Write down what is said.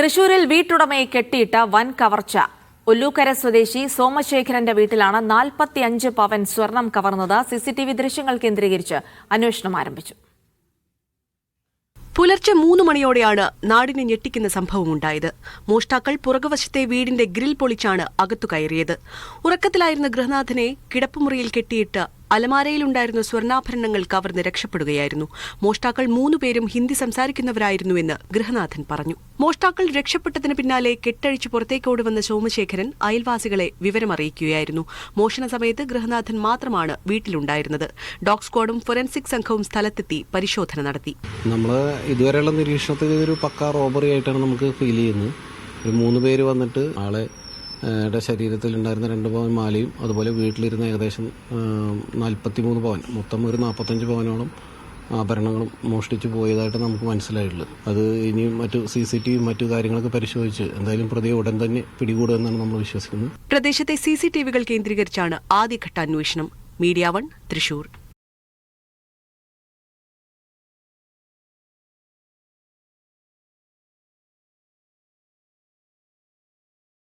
തൃശൂരിൽ വീട്ടുടമയെ കെട്ടിയിട്ട വൻ കവർച്ച. ഒല്ലൂക്കര സ്വദേശി സോമശേഖരന്റെ വീട്ടിലാണ് 45 പവൻ സ്വർണം കവർന്നത്. സിസിടിവി ദൃശ്യങ്ങൾ കേന്ദ്രീകരിച്ച് അന്വേഷണം ആരംഭിച്ചു. പുലർച്ചെ 3 മണിയോടെയാണ് നാടിനെ ഞെട്ടിക്കുന്ന സംഭവമുണ്ടായത്. മോഷ്ടാക്കൾ പുറകുവശത്തെ വീടിന്റെ ഗ്രിൽ പൊളിച്ചാണ് അകത്തു കയറിയത്. ഉറക്കത്തിലായിരുന്ന ഗൃഹനാഥനെ കിടപ്പുമുറിയിൽ കെട്ടിയിട്ട് അലമാരയിലുണ്ടായിരുന്ന സ്വർണ്ണാഭരണങ്ങൾ കവർന്ന് രക്ഷപ്പെടുകയായിരുന്നു. മോഷ്ടാക്കൾ 3 പേരും ഹിന്ദി സംസാരിക്കുന്നവരായിരുന്നുവെന്ന് ഗൃഹനാഥൻ പറഞ്ഞു. മോഷ്ടാക്കൾ രക്ഷപ്പെട്ടതിന് പിന്നാലെ കെട്ടഴിച്ച് പുറത്തേക്ക് ഓടിവന്ന സോമശേഖരൻ അയൽവാസികളെ വിവരമറിയിക്കുകയായിരുന്നു. മോഷണ സമയത്ത് ഗൃഹനാഥൻ മാത്രമാണ് വീട്ടിലുണ്ടായിരുന്നത്. ഡോഗ് സ്ക്വാഡും ഫോറൻസിക് സംഘവും സ്ഥലത്തെത്തി പരിശോധന നടത്തി. നമ്മൾ ഇതുവരെയുള്ള നിരീക്ഷണത്തിൽ ഇതൊരു പക്കാ റോബറി ആയിട്ടാണ് നമുക്ക് ഫീൽ ചെയ്യുന്നത്. ഒരു 3 പേര് വന്നിട്ട് ആളെ ശരീരത്തിൽ ഉണ്ടായിരുന്ന 2 പവൻ മാലയും അതുപോലെ വീട്ടിലിരുന്ന ഏകദേശം 43 പവൻ, മൊത്തം ഒരു 45 പവനോളം ആഭരണങ്ങളും മോഷ്ടിച്ചു പോയതായിട്ട് നമുക്ക് മനസ്സിലായിട്ടുള്ളത്. അത് ഇനിയും മറ്റു CCTV മറ്റു കാര്യങ്ങളൊക്കെ പരിശോധിച്ച് എന്തായാലും പ്രതിയെ ഉടൻ തന്നെ പിടികൂടുമെന്നാണ് നമ്മൾ വിശ്വസിക്കുന്നത്. പ്രദേശത്തെ CCTVകൾ കേന്ദ്രീകരിച്ചാണ് ആദ്യഘട്ട അന്വേഷണം. മീഡിയ 1 തൃശൂർ.